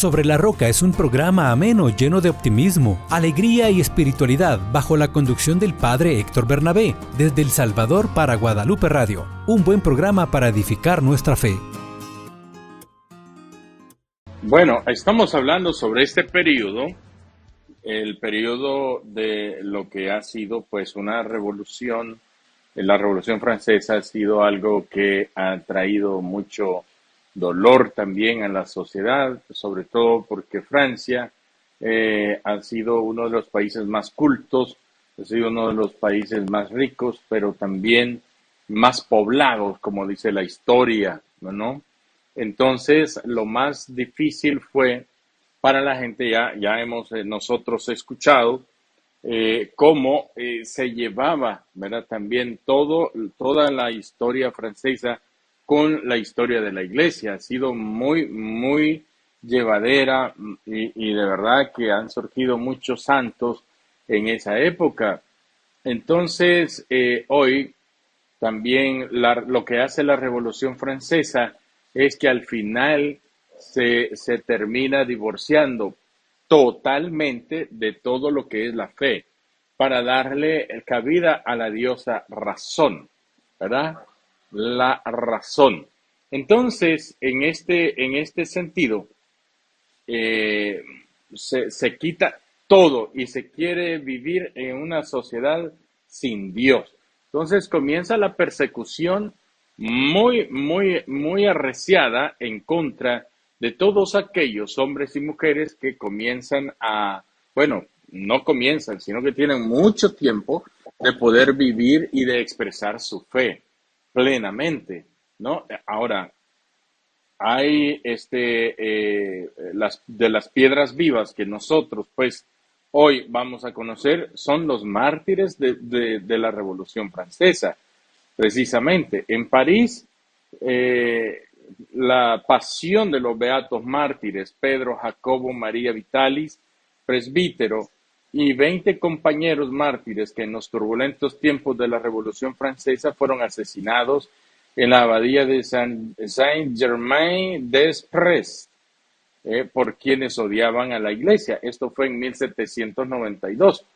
Sobre la Roca es un programa ameno lleno de optimismo, alegría y espiritualidad bajo la conducción del Padre Héctor Bernabé, desde El Salvador para Guadalupe Radio. Un buen programa para edificar nuestra fe. Bueno, estamos hablando sobre este periodo, el periodo de lo que ha sido pues una revolución. La Revolución Francesa ha sido algo que ha traído mucho dolor también a la sociedad, sobre todo porque Francia ha sido uno de los países más cultos, ha sido uno de los países más ricos, pero también más poblados, como dice la historia, ¿no? Entonces, lo más difícil fue para la gente, ya hemos nosotros escuchado, cómo se llevaba, ¿verdad? También toda la historia francesa con la historia de la iglesia. Ha sido muy, muy llevadera y de verdad que han surgido muchos santos en esa época. Entonces, hoy también lo que hace la Revolución Francesa es que al final se termina divorciando totalmente de todo lo que es la fe para darle cabida a la diosa razón, ¿verdad? La razón. Entonces, en este sentido, eh, se quita todo y se quiere vivir en una sociedad sin Dios. Entonces comienza la persecución muy, muy, muy arreciada en contra de todos aquellos hombres y mujeres que comienzan bueno, no comienzan, sino que tienen mucho tiempo de poder vivir y de expresar su fe plenamente, ¿no? Ahora, hay de las piedras vivas que nosotros pues hoy vamos a conocer son los mártires de la Revolución Francesa. Precisamente en París, la pasión de los beatos mártires, Pedro, Jacobo, María Vitalis, presbítero, y 20 compañeros mártires que en los turbulentos tiempos de la Revolución Francesa fueron asesinados en la abadía de Saint-Germain-des-Prés, por quienes odiaban a la iglesia. Esto fue en 1792.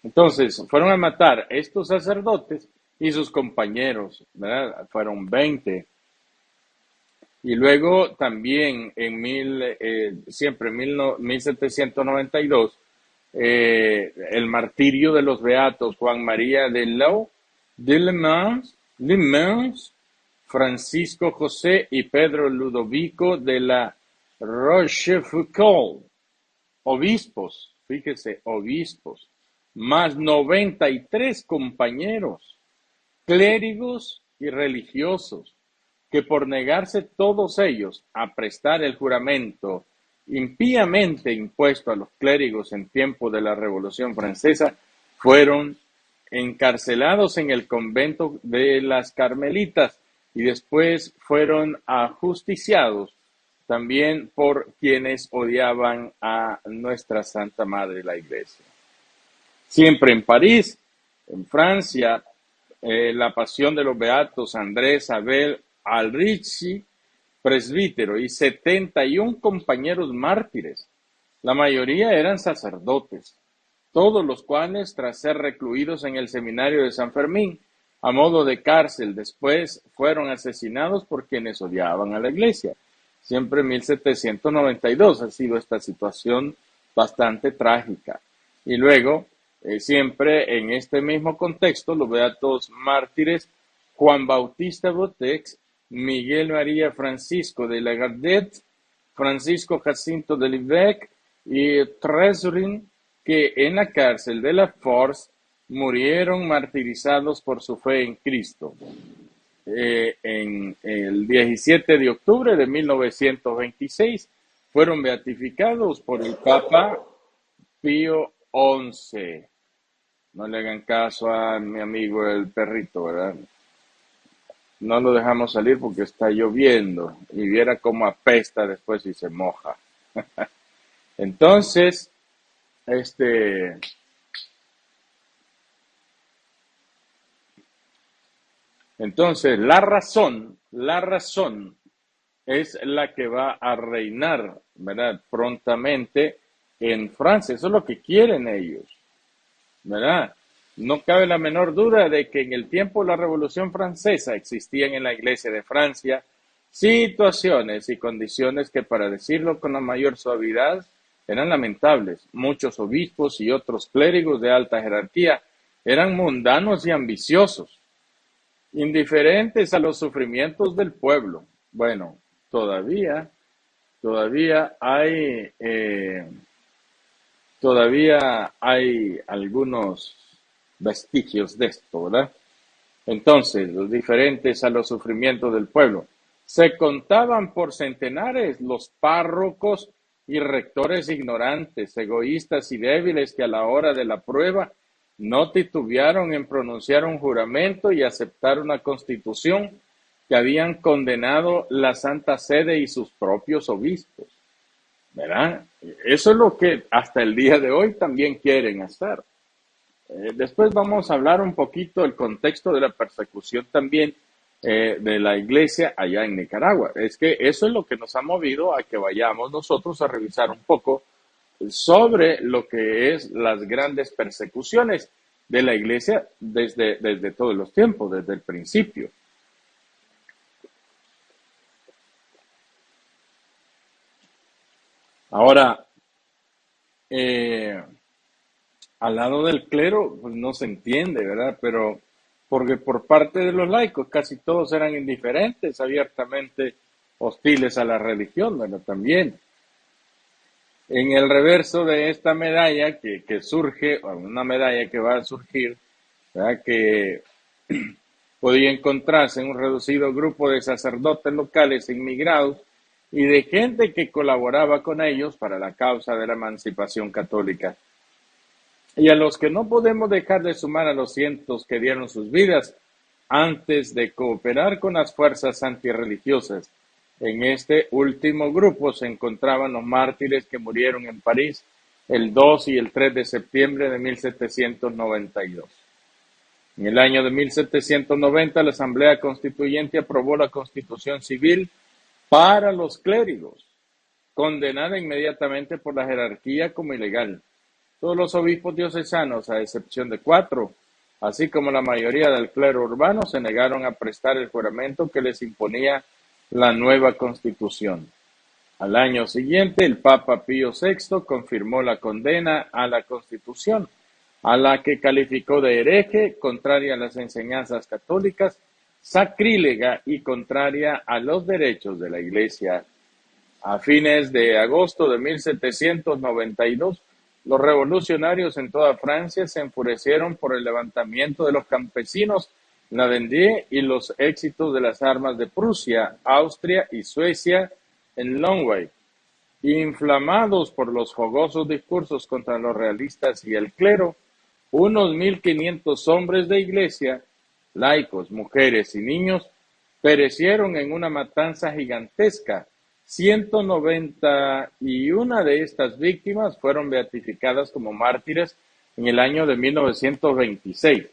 Entonces, fueron a matar a estos sacerdotes y sus compañeros, ¿verdad? Fueron 20. Y luego también siempre en 1792, el martirio de los beatos Juan María de Lau, de Le Mans, Francisco José y Pedro Ludovico de la Rochefoucauld, obispos, fíjese, obispos, más 93 compañeros, clérigos y religiosos, que por negarse todos ellos a prestar el juramento impíamente impuesto a los clérigos en tiempo de la Revolución Francesa, fueron encarcelados en el convento de las Carmelitas y después fueron ajusticiados también por quienes odiaban a nuestra Santa Madre la Iglesia. Siempre en París, en Francia, la pasión de los beatos Andrés Abel Alricci, presbítero, y 71 compañeros mártires. La mayoría eran sacerdotes, todos los cuales, tras ser recluidos en el seminario de San Fermín, a modo de cárcel, después fueron asesinados por quienes odiaban a la iglesia. Siempre en 1792 ha sido esta situación bastante trágica. Y luego, siempre en este mismo contexto, los beatos mártires Juan Bautista Botex, Miguel María Francisco de Lagardette, Francisco Jacinto de Livec y Tresurin, que en la cárcel de la Force murieron martirizados por su fe en Cristo. En el 17 de octubre de 1926 fueron beatificados por el Papa Pío XI. No le hagan caso a mi amigo el perrito, ¿verdad? No lo dejamos salir porque está lloviendo y viera cómo apesta después y se moja. Entonces, la razón es la que va a reinar, ¿verdad? Prontamente en Francia. Eso es lo que quieren ellos, ¿verdad? No cabe la menor duda de que en el tiempo de la Revolución Francesa existían en la Iglesia de Francia situaciones y condiciones que, para decirlo con la mayor suavidad, eran lamentables. Muchos obispos y otros clérigos de alta jerarquía eran mundanos y ambiciosos, indiferentes a los sufrimientos del pueblo. Bueno, todavía hay, todavía hay algunos vestigios de esto, ¿verdad? Entonces, los diferentes a los sufrimientos del pueblo. Se contaban por centenares los párrocos y rectores ignorantes, egoístas y débiles que a la hora de la prueba no titubearon en pronunciar un juramento y aceptar una constitución que habían condenado la Santa Sede y sus propios obispos, ¿verdad? Eso es lo que hasta el día de hoy también quieren hacer. Después vamos a hablar un poquito del contexto de la persecución también de la iglesia allá en Nicaragua. Es que eso es lo que nos ha movido a que vayamos nosotros a revisar un poco sobre lo que es las grandes persecuciones de la iglesia desde todos los tiempos, desde el principio. Ahora, al lado del clero, pues no se entiende, ¿verdad? Pero porque por parte de los laicos casi todos eran indiferentes, abiertamente hostiles a la religión, ¿verdad? También. En el reverso de esta medalla que surge, o una medalla que va a surgir, ¿verdad? Que podía encontrarse en un reducido grupo de sacerdotes locales inmigrados y de gente que colaboraba con ellos para la causa de la emancipación católica. Y a los que no podemos dejar de sumar a los cientos que dieron sus vidas antes de cooperar con las fuerzas antirreligiosas. En este último grupo se encontraban los mártires que murieron en París el 2 y el 3 de septiembre de 1792. En el año de 1790, la Asamblea Constituyente aprobó la Constitución Civil para los clérigos, condenada inmediatamente por la jerarquía como ilegal. Todos los obispos diocesanos, a excepción de 4, así como la mayoría del clero urbano, se negaron a prestar el juramento que les imponía la nueva Constitución. Al año siguiente, el Papa Pío VI confirmó la condena a la Constitución, a la que calificó de hereje, contraria a las enseñanzas católicas, sacrílega y contraria a los derechos de la Iglesia. A fines de agosto de 1792, los revolucionarios en toda Francia se enfurecieron por el levantamiento de los campesinos La Vendée y los éxitos de las armas de Prusia, Austria y Suecia en Longueuil. Inflamados por los fogosos discursos contra los realistas y el clero, unos 1.500 hombres de iglesia, laicos, mujeres y niños, perecieron en una matanza gigantesca. 191 de estas víctimas fueron beatificadas como mártires en el año de 1926.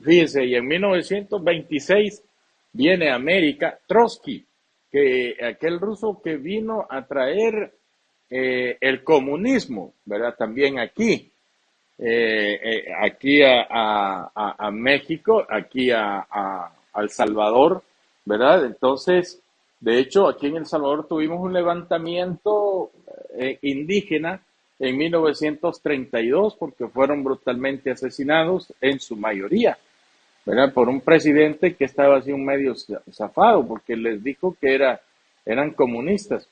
Fíjense, y en 1926 viene a América Trotsky, que aquel ruso que vino a traer el comunismo, ¿verdad? También aquí, aquí a México, aquí a El Salvador, ¿verdad? Entonces, de hecho, aquí en El Salvador tuvimos un levantamiento indígena en 1932 porque fueron brutalmente asesinados en su mayoría, ¿verdad? Por un presidente que estaba así un medio zafado porque les dijo que eran comunistas.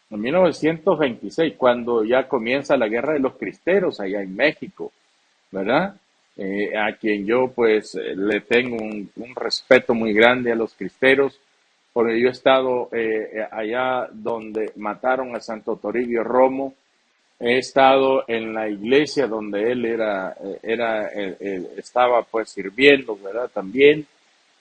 En 1926, cuando ya comienza la guerra de los cristeros allá en México, ¿verdad? A quien yo pues le tengo un respeto muy grande a los cristeros, porque yo he estado allá donde mataron a Santo Toribio Romo, he estado en la iglesia donde él estaba pues sirviendo, ¿verdad? También,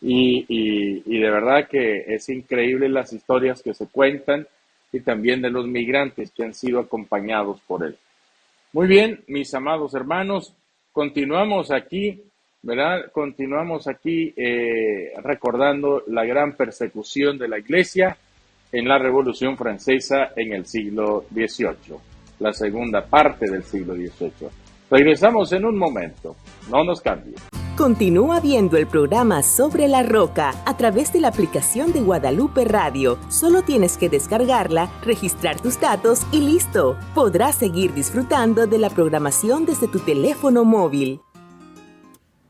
y de verdad que es increíble las historias que se cuentan y también de los migrantes que han sido acompañados por él. Muy bien, mis amados hermanos, continuamos aquí, ¿verdad? Continuamos aquí recordando la gran persecución de la iglesia en la Revolución Francesa en el siglo XVIII, la segunda parte del siglo XVIII. Regresamos en un momento, no nos cambie. Continúa viendo el programa Sobre la Roca a través de la aplicación de Guadalupe Radio. Solo tienes que descargarla, registrar tus datos y listo. Podrás seguir disfrutando de la programación desde tu teléfono móvil.